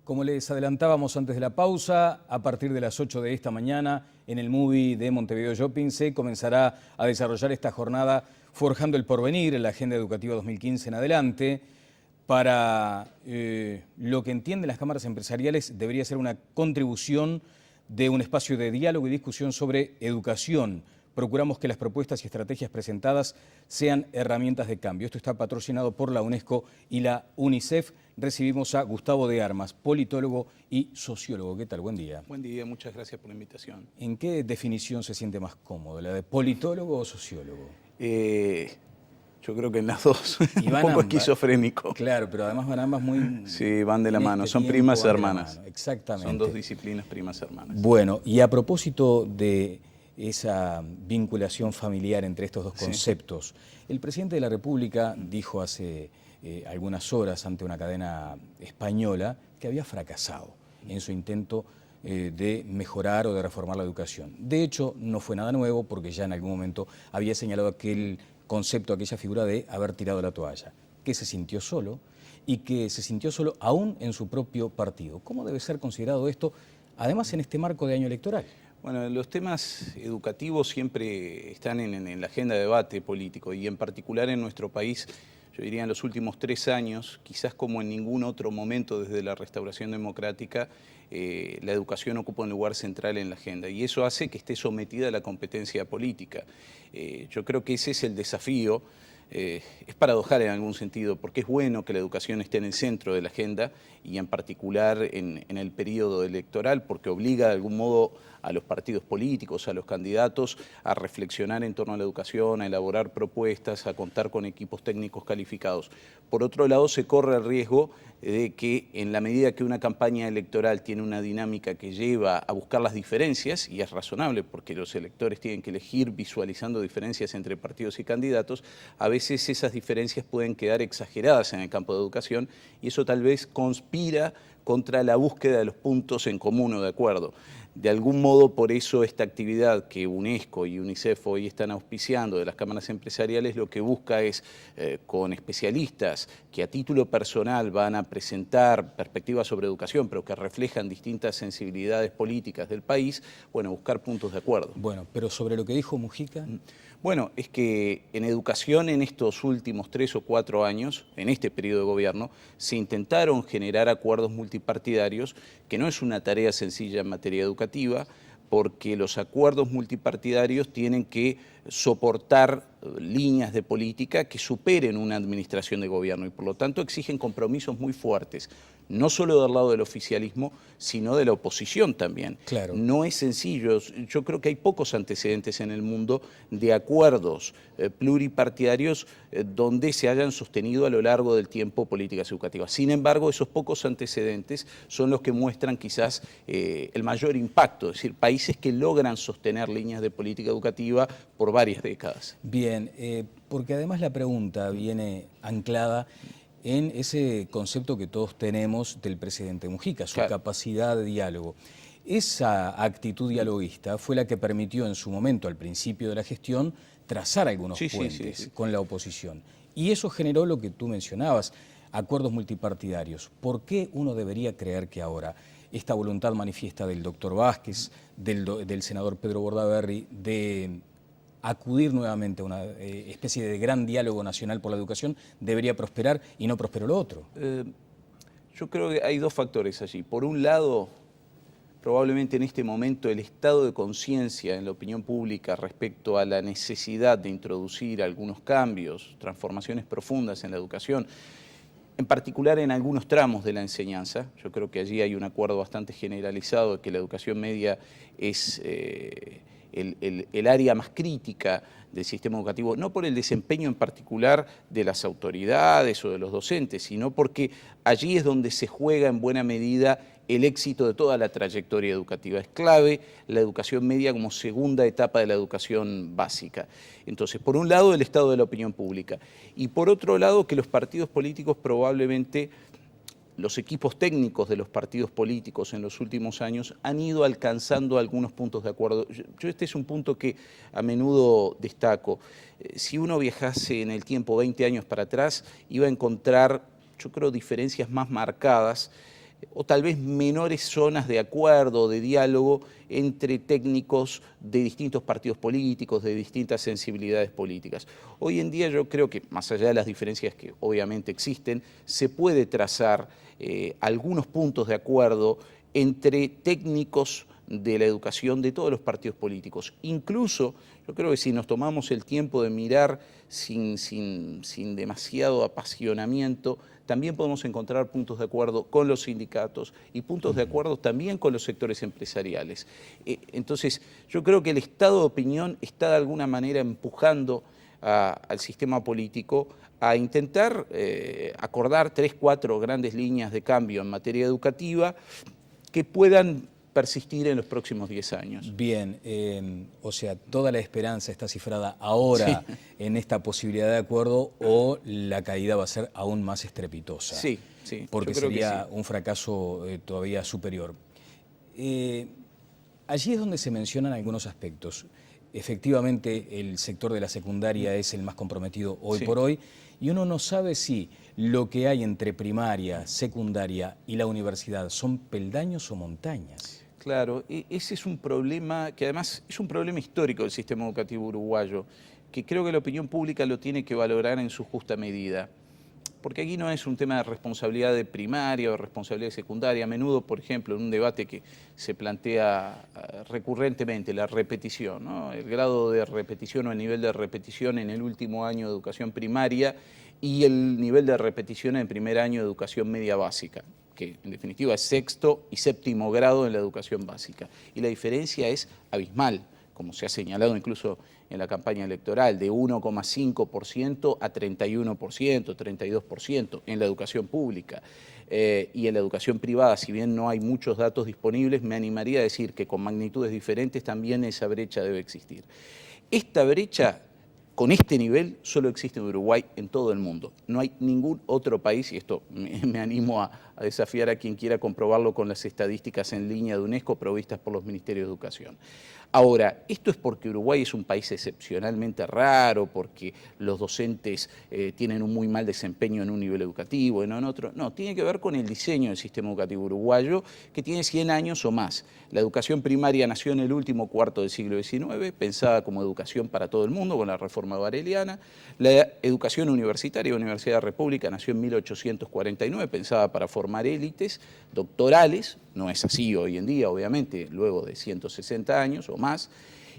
Como les adelantábamos antes de la pausa, a partir de las 8 de esta mañana, en el MUBI de Montevideo Shopping se comenzará a desarrollar esta jornada Forjando el Porvenir en la Agenda Educativa 2015 en adelante. Para lo que entienden las cámaras empresariales, debería ser una contribución de un espacio de diálogo y discusión sobre educación. Procuramos que las propuestas y estrategias presentadas sean herramientas de cambio. Esto está patrocinado por la UNESCO y la UNICEF. Recibimos a Gustavo de Armas, politólogo y sociólogo. ¿Qué tal? Buen día. Buen día, muchas gracias por la invitación. ¿En qué definición se siente más cómodo, la de politólogo o sociólogo? Yo creo que en las dos, Y un poco esquizofrénico. Claro, pero además van ambas muy... Sí, van de la mano, son primas hermanas. Exactamente. Son dos disciplinas primas hermanas. Bueno, y a propósito de esa vinculación familiar entre estos dos conceptos, el presidente de la República dijo hace algunas horas ante una cadena española que había fracasado en su intento de mejorar o de reformar la educación. De hecho, no fue nada nuevo porque ya en algún momento había señalado aquel concepto, aquella figura de haber tirado la toalla, que se sintió solo y que se sintió solo aún en su propio partido. ¿Cómo debe ser considerado esto, además en este marco de año electoral? Bueno, los temas educativos siempre están en la agenda de debate político y en particular en nuestro país, yo diría en los últimos 3 años, quizás como en ningún otro momento desde la restauración democrática, la educación ocupa un lugar central en la agenda y eso hace que esté sometida a la competencia política. Yo creo que ese es el desafío. Es paradojal en algún sentido, porque es bueno que la educación esté en el centro de la agenda y en particular en el periodo electoral, porque obliga de algún modo a los partidos políticos, a los candidatos a reflexionar en torno a la educación, a elaborar propuestas, a contar con equipos técnicos calificados. Por otro lado, se corre el riesgo de que en la medida que una campaña electoral tiene una dinámica que lleva a buscar las diferencias, y es razonable porque los electores tienen que elegir visualizando diferencias entre partidos y candidatos, a veces esas diferencias pueden quedar exageradas en el campo de educación y eso tal vez conspira contra la búsqueda de los puntos en común o de acuerdo. De algún modo, por eso esta actividad que UNESCO y UNICEF hoy están auspiciando de las cámaras empresariales, lo que busca es, con especialistas que a título personal van a presentar perspectivas sobre educación, pero que reflejan distintas sensibilidades políticas del país, bueno, buscar puntos de acuerdo. Bueno, pero sobre lo que dijo Mujica... Bueno, es que en educación en estos últimos 3 o 4 años, en este periodo de gobierno, se intentaron generar acuerdos multipartidarios, que no es una tarea sencilla en materia educativa, porque los acuerdos multipartidarios tienen que soportar líneas de política que superen una administración de gobierno y por lo tanto exigen compromisos muy fuertes, no solo del lado del oficialismo, sino de la oposición también. Claro. No es sencillo, yo creo que hay pocos antecedentes en el mundo de acuerdos pluripartidarios donde se hayan sostenido a lo largo del tiempo políticas educativas. Sin embargo, esos pocos antecedentes son los que muestran quizás el mayor impacto, es decir, países que logran sostener líneas de política educativa por varias décadas. Bien, porque además la pregunta viene anclada en ese concepto que todos tenemos del presidente Mujica, su capacidad de diálogo. Esa actitud dialoguista fue la que permitió en su momento, al principio de la gestión, trazar algunos puentes con la oposición. Y eso generó lo que tú mencionabas, acuerdos multipartidarios. ¿Por qué uno debería creer que ahora esta voluntad manifiesta del doctor Vázquez, del senador Pedro Bordaberry, de acudir nuevamente a una especie de gran diálogo nacional por la educación, debería prosperar y no prosperó lo otro? Yo creo que hay 2 factores allí. Por un lado, probablemente en este momento el estado de conciencia en la opinión pública respecto a la necesidad de introducir algunos cambios, transformaciones profundas en la educación, en particular en algunos tramos de la enseñanza. Yo creo que allí hay un acuerdo bastante generalizado de que la educación media es el área más crítica del sistema educativo, no por el desempeño en particular de las autoridades o de los docentes, sino porque allí es donde se juega en buena medida el éxito de toda la trayectoria educativa. Es clave la educación media como segunda etapa de la educación básica. Entonces, por un lado, el estado de la opinión pública y por otro lado, que los partidos políticos probablemente, los equipos técnicos de los partidos políticos en los últimos años han ido alcanzando algunos puntos de acuerdo. Yo este es un punto que a menudo destaco. Si uno viajase en el tiempo 20 años para atrás, iba a encontrar, yo creo, diferencias más marcadas o tal vez menores zonas de acuerdo, de diálogo entre técnicos de distintos partidos políticos, de distintas sensibilidades políticas. Hoy en día yo creo que, más allá de las diferencias que obviamente existen, se puede trazar algunos puntos de acuerdo entre técnicos de la educación de todos los partidos políticos. Incluso, yo creo que si nos tomamos el tiempo de mirar sin demasiado apasionamiento, también podemos encontrar puntos de acuerdo con los sindicatos y puntos de acuerdo también con los sectores empresariales. Entonces, yo creo que el estado de opinión está de alguna manera empujando al sistema político a intentar acordar 3, 4 grandes líneas de cambio en materia educativa que puedan persistir en los próximos 10 años. Bien, o sea, toda la esperanza está cifrada ahora en esta posibilidad de acuerdo, o la caída va a ser aún más estrepitosa. Sí. Porque sería un fracaso todavía superior. Allí es donde se mencionan algunos aspectos. Efectivamente, el sector de la secundaria es el más comprometido hoy por hoy, y uno no sabe si lo que hay entre primaria, secundaria y la universidad son peldaños o montañas. Claro, ese es un problema que además es un problema histórico del sistema educativo uruguayo, que creo que la opinión pública lo tiene que valorar en su justa medida. Porque aquí no es un tema de responsabilidad de primaria o responsabilidad de secundaria. A menudo, por ejemplo, en un debate que se plantea recurrentemente, la repetición, ¿no? El grado de repetición o el nivel de repetición en el último año de educación primaria y el nivel de repetición en el primer año de educación media básica, que en definitiva es 6º y 7º grado en la educación básica. Y la diferencia es abismal, como se ha señalado incluso en la campaña electoral, de 1,5% a 31%, 32% en la educación pública. Y en la educación privada, si bien no hay muchos datos disponibles, me animaría a decir que con magnitudes diferentes también esa brecha debe existir. Esta brecha, con este nivel, solo existe en Uruguay, en todo el mundo. No hay ningún otro país, y esto me animo a desafiar a quien quiera comprobarlo con las estadísticas en línea de UNESCO provistas por los Ministerios de Educación. Ahora, esto es porque Uruguay es un país excepcionalmente raro, porque los docentes tienen un muy mal desempeño en un nivel educativo y no en otro. No, tiene que ver con el diseño del sistema educativo uruguayo, que tiene 100 años o más. La educación primaria nació en el último cuarto del siglo XIX, pensada como educación para todo el mundo, con la reforma bareliana. La educación universitaria, la Universidad de la República, nació en 1849, pensada para formar élites doctorales. No es así hoy en día, obviamente, luego de 160 años o más.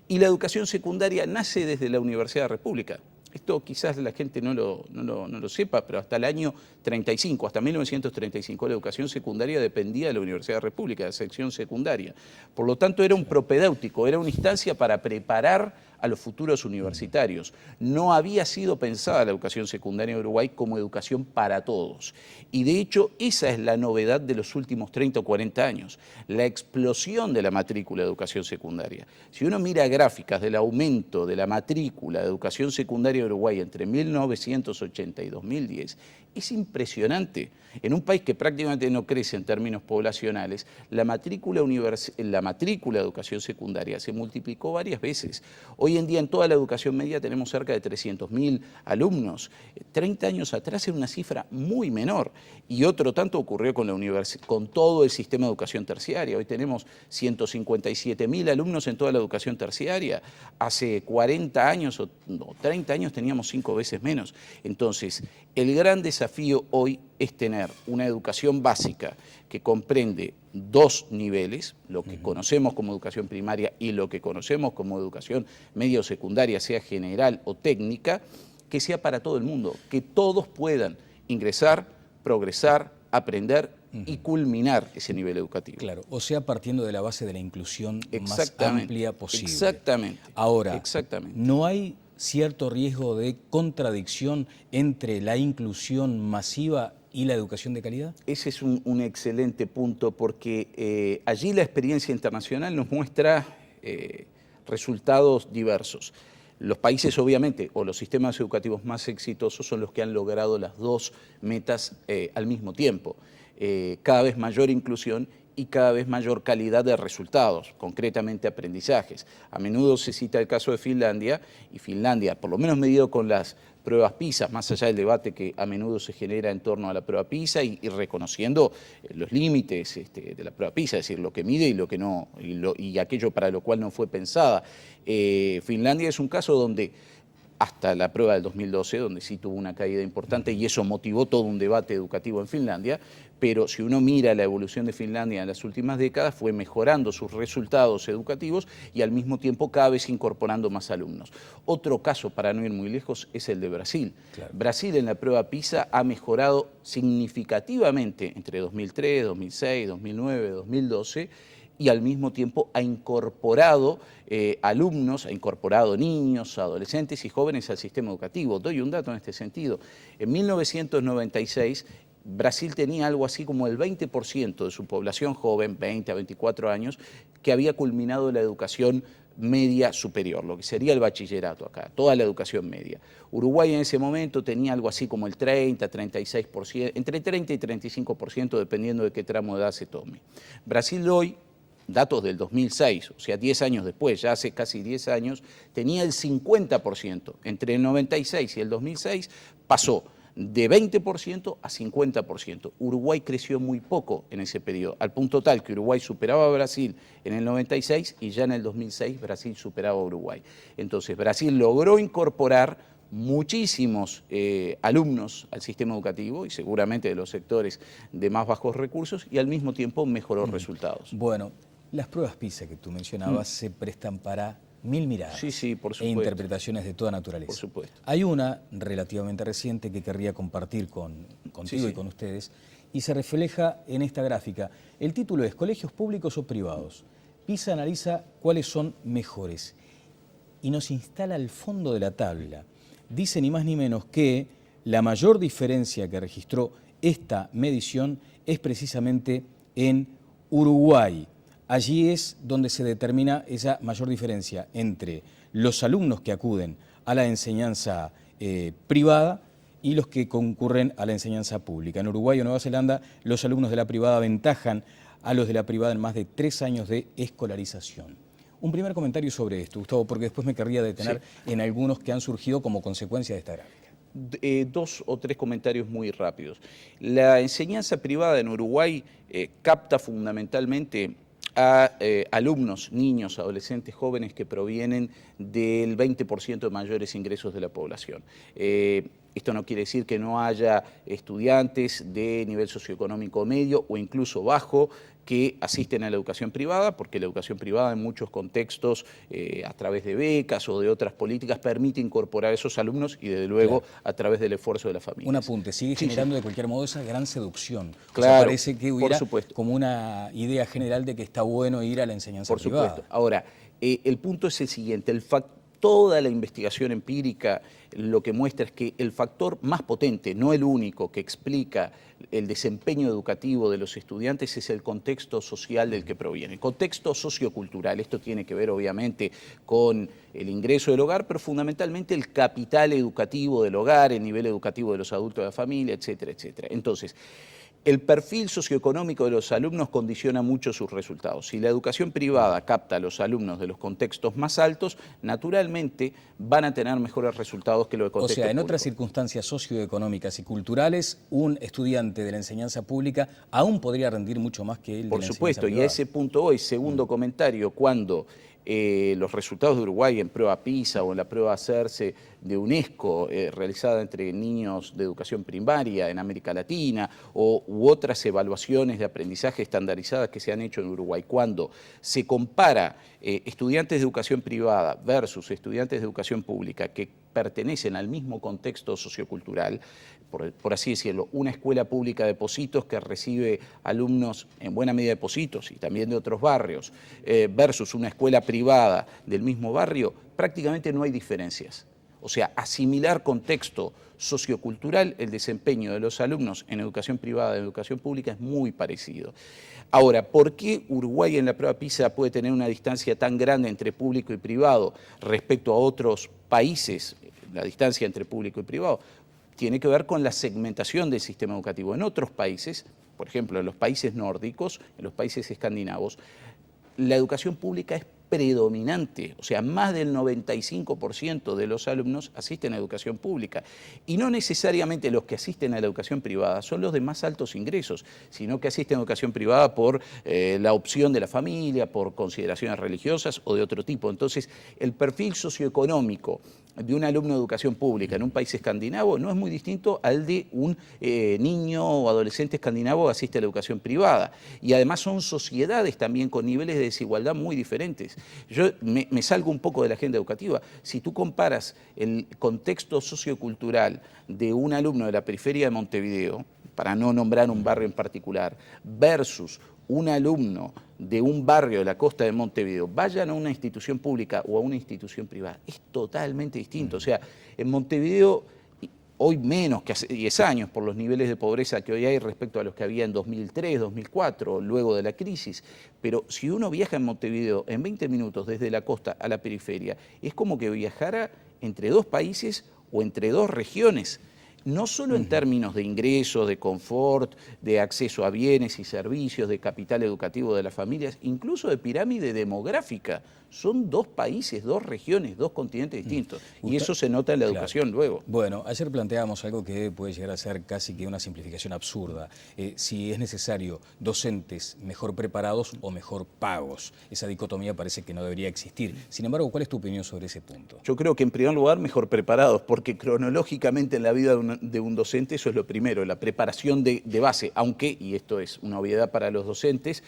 Y la educación secundaria nace desde la Universidad de la República. Esto quizás la gente no lo sepa, pero hasta el año 35, hasta 1935, la educación secundaria dependía de la Universidad de la República, de la sección secundaria. Por lo tanto, era un propedéutico, era una instancia para preparar a los futuros universitarios. No había sido pensada la educación secundaria en Uruguay como educación para todos. Y de hecho, esa es la novedad de los últimos 30 o 40 años, la explosión de la matrícula de educación secundaria. Si uno mira gráficas del aumento de la matrícula de educación secundaria en Uruguay entre 1980 y 2010, es impresionante. En un país que prácticamente no crece en términos poblacionales, la matrícula de educación secundaria se multiplicó varias veces. Hoy en día en toda la educación media tenemos cerca de 300.000 alumnos. 30 años atrás era una cifra muy menor. Y otro tanto ocurrió con todo el sistema de educación terciaria. Hoy tenemos 157.000 alumnos en toda la educación terciaria. Hace 40 años o 30 años teníamos 5 veces menos. Entonces, el gran desafío hoy es tener una educación básica que comprende 2 niveles, lo que conocemos como educación primaria y lo que conocemos como educación media o secundaria, sea general o técnica, que sea para todo el mundo, que todos puedan ingresar, progresar, aprender y culminar ese nivel educativo. Claro, o sea, partiendo de la base de la inclusión más amplia posible. Exactamente. Ahora, ¿no hay cierto riesgo de contradicción entre la inclusión masiva y la educación de calidad? Ese es un excelente punto, porque allí la experiencia internacional nos muestra resultados diversos. Los países, obviamente, o los sistemas educativos más exitosos son los que han logrado las 2 metas al mismo tiempo. Cada vez mayor inclusión y cada vez mayor calidad de resultados, concretamente aprendizajes. A menudo se cita el caso de Finlandia, y Finlandia, por lo menos medido con las pruebas PISA, más allá del debate que a menudo se genera en torno a la prueba PISA y reconociendo los límites de la prueba PISA, es decir, lo que mide y lo que no, y aquello para lo cual no fue pensada. Finlandia es un caso donde hasta la prueba del 2012, donde sí tuvo una caída importante y eso motivó todo un debate educativo en Finlandia, pero si uno mira la evolución de Finlandia en las últimas décadas, fue mejorando sus resultados educativos y al mismo tiempo cada vez incorporando más alumnos. Otro caso, para no ir muy lejos, es el de Brasil. Claro. Brasil en la prueba PISA ha mejorado significativamente entre 2003, 2006, 2009, 2012, y al mismo tiempo ha incorporado alumnos, ha incorporado niños, adolescentes y jóvenes al sistema educativo. Doy un dato en este sentido. En 1996, Brasil tenía algo así como el 20% de su población joven, 20 a 24 años, que había culminado la educación media superior, lo que sería el bachillerato acá, toda la educación media. Uruguay en ese momento tenía algo así como el 30, 36%, entre 30 y 35%, dependiendo de qué tramo de edad se tome. Brasil hoy, datos del 2006, o sea, 10 años después, ya hace casi 10 años, tenía el 50%. Entre el 96 y el 2006 pasó de 20% a 50%. Uruguay creció muy poco en ese periodo, al punto tal que Uruguay superaba a Brasil en el 96 y ya en el 2006 Brasil superaba a Uruguay. Entonces, Brasil logró incorporar muchísimos alumnos al sistema educativo y seguramente de los sectores de más bajos recursos y al mismo tiempo mejoró resultados. Bueno, las pruebas PISA que tú mencionabas se prestan para mil miradas por supuesto. E interpretaciones de toda naturaleza. Por supuesto. Hay una relativamente reciente que querría compartir contigo y con ustedes y se refleja en esta gráfica. El título es ¿Colegios públicos o privados? PISA analiza cuáles son mejores y nos instala al fondo de la tabla. Dice ni más ni menos que la mayor diferencia que registró esta medición es precisamente en Uruguay. Allí es donde se determina esa mayor diferencia entre los alumnos que acuden a la enseñanza privada y los que concurren a la enseñanza pública. En Uruguay o Nueva Zelanda, los alumnos de la privada aventajan a los de la privada en más de 3 años de escolarización. Un primer comentario sobre esto, Gustavo, porque después me querría detener en algunos que han surgido como consecuencia de esta gráfica. 2 o 3 comentarios muy rápidos. La enseñanza privada en Uruguay capta fundamentalmente a alumnos, niños, adolescentes, jóvenes que provienen del 20% de mayores ingresos de la población. Esto no quiere decir que no haya estudiantes de nivel socioeconómico medio o incluso bajo que asisten a la educación privada, porque la educación privada en muchos contextos, a través de becas o de otras políticas, permite incorporar a esos alumnos y desde luego a través del esfuerzo de la familia. Un apunte, sigue generando de cualquier modo esa gran seducción. Claro, o sea, parece que hubiera como una idea general de que está bueno ir a la enseñanza privada. Por supuesto. Ahora, el punto es el siguiente, toda la investigación empírica lo que muestra es que el factor más potente, no el único, que explica el desempeño educativo de los estudiantes es el contexto social del que proviene, el contexto sociocultural. Esto tiene que ver obviamente con el ingreso del hogar, pero fundamentalmente el capital educativo del hogar, el nivel educativo de los adultos de la familia, etcétera, etcétera. Entonces, el perfil socioeconómico de los alumnos condiciona mucho sus resultados. Si la educación privada capta a los alumnos de los contextos más altos, naturalmente van a tener mejores resultados que los de contextos públicos. O sea, en públicos. otras circunstancias socioeconómicas y culturales, un estudiante de la enseñanza pública aún podría rendir mucho más que él de la enseñanza privada. Por supuesto, y a ese punto hoy, segundo comentario, cuando los resultados de Uruguay en prueba PISA o en la prueba CERCE de UNESCO realizada entre niños de educación primaria en América Latina u otras evaluaciones de aprendizaje estandarizadas que se han hecho en Uruguay, cuando se compara estudiantes de educación privada versus estudiantes de educación pública que pertenecen al mismo contexto sociocultural, por así decirlo, una escuela pública de Pocitos que recibe alumnos en buena medida de Pocitos y también de otros barrios, versus una escuela privada del mismo barrio, prácticamente no hay diferencias. O sea, asimilar contexto sociocultural, el desempeño de los alumnos en educación privada y en educación pública es muy parecido. Ahora, ¿por qué Uruguay en la prueba PISA puede tener una distancia tan grande entre público y privado respecto a otros países, la distancia entre público y privado? Tiene que ver con la segmentación del sistema educativo. En otros países, por ejemplo, en los países nórdicos, en los países escandinavos, la educación pública es predominante, o sea, más del 95% de los alumnos asisten a educación pública. Y no necesariamente los que asisten a la educación privada son los de más altos ingresos, sino que asisten a educación privada por la opción de la familia, por consideraciones religiosas o de otro tipo. Entonces, el perfil socioeconómico de un alumno de educación pública en un país escandinavo no es muy distinto al de un niño o adolescente escandinavo que asiste a la educación privada. Y además son sociedades también con niveles de desigualdad muy diferentes. Yo me salgo un poco de la agenda educativa. Si tú comparas el contexto sociocultural de un alumno de la periferia de Montevideo, para no nombrar un barrio en particular, versus un alumno de un barrio de la costa de Montevideo, vayan a una institución pública o a una institución privada, es totalmente distinto. O sea, en Montevideo, hoy menos que hace 10 años, por los niveles de pobreza que hoy hay respecto a los que había en 2003, 2004, luego de la crisis, pero si uno viaja en Montevideo en 20 minutos desde la costa a la periferia, es como que viajara entre dos países o entre dos regiones. No solo en términos de ingresos, de confort, de acceso a bienes y servicios, de capital educativo de las familias, incluso de pirámide demográfica. Son dos países, dos regiones, dos continentes distintos. Y eso se nota en la educación luego. Bueno, ayer planteábamos algo que puede llegar a ser casi que una simplificación absurda. Si es necesario docentes mejor preparados o mejor pagos. Esa dicotomía parece que no debería existir. Sin embargo, ¿cuál es tu opinión sobre ese punto? Yo creo que en primer lugar mejor preparados, porque cronológicamente en la vida de un docente eso es lo primero, la preparación de base, aunque, y esto es una obviedad para los docentes,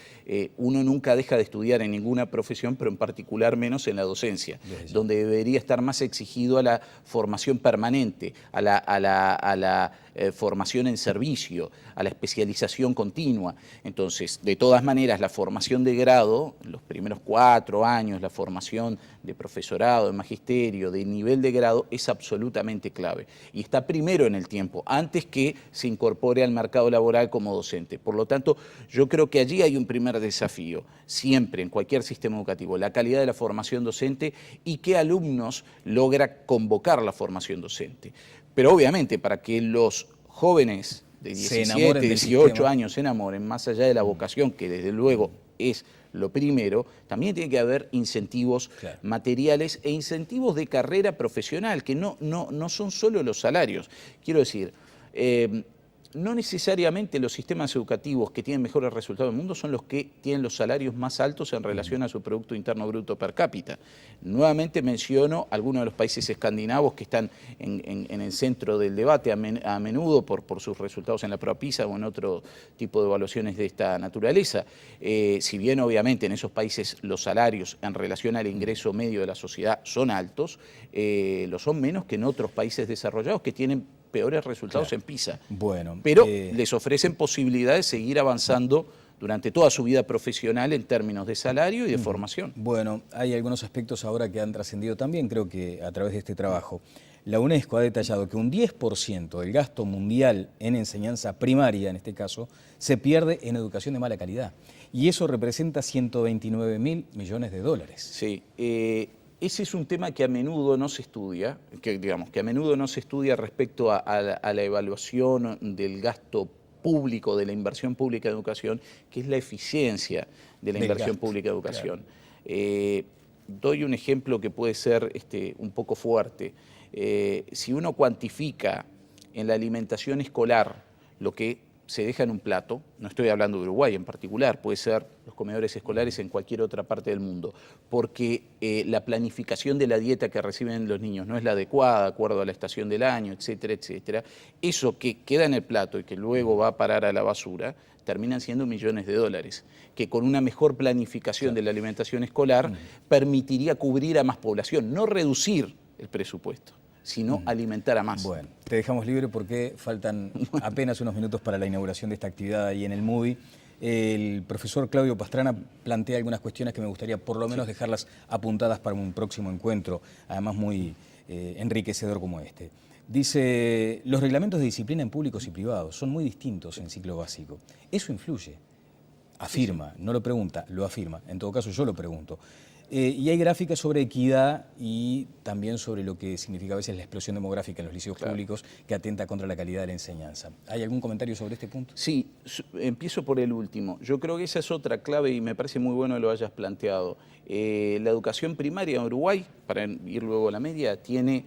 uno nunca deja de estudiar en ninguna profesión, pero en particular menos en la docencia, donde debería estar más exigido a la formación permanente, a la formación en servicio, a la especialización continua. Entonces, de todas maneras, la formación de grado, los primeros 4 años, la formación de profesorado, de magisterio, de nivel de grado, es absolutamente clave. Y está primero en el tiempo, antes que se incorpore al mercado laboral como docente. Por lo tanto, yo creo que allí hay un primer desafío, siempre, en cualquier sistema educativo, la calidad de la formación docente y qué alumnos logra convocar la formación docente. Pero obviamente, para que los jóvenes de 17, 18 años se enamoren, más allá de la vocación, que desde luego es lo primero, también tiene que haber incentivos materiales e incentivos de carrera profesional, que no son solo los salarios. Quiero decir, no necesariamente los sistemas educativos que tienen mejores resultados del mundo son los que tienen los salarios más altos en relación a su Producto Interno Bruto per cápita. Nuevamente menciono algunos de los países escandinavos que están en el centro del debate a menudo por sus resultados en la prueba PISA o en otro tipo de evaluaciones de esta naturaleza. Si bien obviamente en esos países los salarios en relación al ingreso medio de la sociedad son altos, lo son menos que en otros países desarrollados que tienen peores resultados en PISA. Bueno, pero les ofrecen posibilidades de seguir avanzando durante toda su vida profesional en términos de salario y de formación. Bueno, hay algunos aspectos ahora que han trascendido también, creo que a través de este trabajo. La UNESCO ha detallado que un 10% del gasto mundial en enseñanza primaria, en este caso, se pierde en educación de mala calidad. Y eso representa 129.000 millones de dólares. Sí, ese es un tema que a menudo no se estudia, que a menudo no se estudia respecto a la evaluación del gasto público, de la inversión pública en educación, que es la eficiencia de la inversión pública en educación. Claro. Doy un ejemplo que puede ser un poco fuerte. Si uno cuantifica en la alimentación escolar lo que se deja en un plato, no estoy hablando de Uruguay en particular, puede ser los comedores escolares en cualquier otra parte del mundo, porque la planificación de la dieta que reciben los niños no es la adecuada, de acuerdo a la estación del año, etcétera, etcétera, eso que queda en el plato y que luego va a parar a la basura, terminan siendo millones de dólares, que con una mejor planificación de la alimentación escolar permitiría cubrir a más población, no reducir el presupuesto, sino alimentar a más. Bueno, te dejamos libre porque faltan apenas unos minutos para la inauguración de esta actividad ahí en el MUBI. El profesor Claudio Pastrana plantea algunas cuestiones que me gustaría por lo menos dejarlas apuntadas para un próximo encuentro, además muy enriquecedor como este. Dice, los reglamentos de disciplina en públicos y privados son muy distintos en ciclo básico. ¿Eso influye? Afirma, no lo pregunta, lo afirma. En todo caso yo lo pregunto. Y hay gráficas sobre equidad y también sobre lo que significa a veces la explosión demográfica en los liceos públicos que atenta contra la calidad de la enseñanza. ¿Hay algún comentario sobre este punto? Sí, empiezo por el último. Yo creo que esa es otra clave y me parece muy bueno que lo hayas planteado. La educación primaria en Uruguay, para ir luego a la media, tiene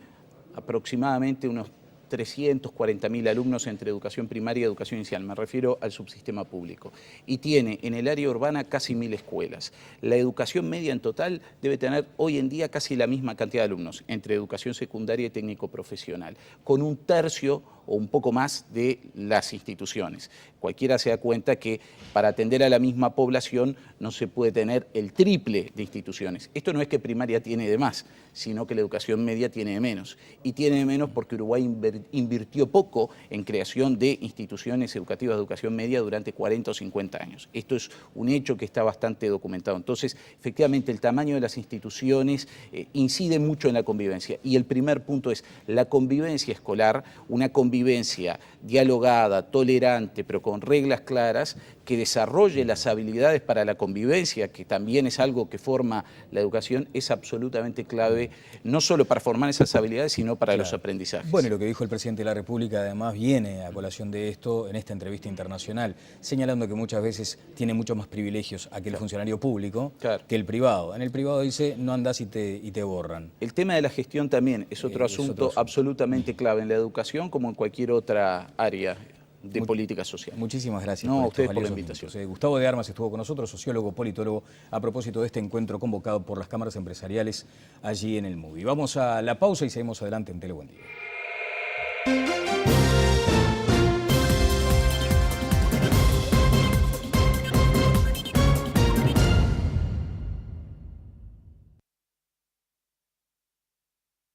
aproximadamente unos 340.000 alumnos entre educación primaria y educación inicial, me refiero al subsistema público, y tiene en el área urbana casi 1.000 escuelas. La educación media en total debe tener hoy en día casi la misma cantidad de alumnos, entre educación secundaria y técnico-profesional, con un tercio o un poco más de las instituciones. Cualquiera se da cuenta que para atender a la misma población no se puede tener el triple de instituciones. Esto no es que primaria tiene de más, sino que la educación media tiene de menos. Y tiene de menos porque Uruguay invirtió poco en creación de instituciones educativas de educación media durante 40 o 50 años. Esto es un hecho que está bastante documentado. Entonces, efectivamente, el tamaño de las instituciones incide mucho en la convivencia. Y el primer punto es la convivencia escolar, una convivencia dialogada, tolerante, pero con reglas claras, que desarrolle las habilidades para la convivencia, que también es algo que forma la educación, es absolutamente clave, no solo para formar esas habilidades, sino para los aprendizajes. Bueno, y lo que dijo el presidente de la República además viene a colación de esto en esta entrevista internacional, señalando que muchas veces tiene muchos más privilegios aquel funcionario público que el privado. En el privado dice, no andás y te borran. El tema de la gestión también es otro asunto absolutamente clave en la educación como en cualquier otra área de política social. Muchísimas gracias a ustedes por la invitación. Gustavo de Armas estuvo con nosotros, sociólogo, politólogo, a propósito de este encuentro convocado por las cámaras empresariales allí en el MUBI. Vamos a la pausa y seguimos adelante en Tele Buen Día.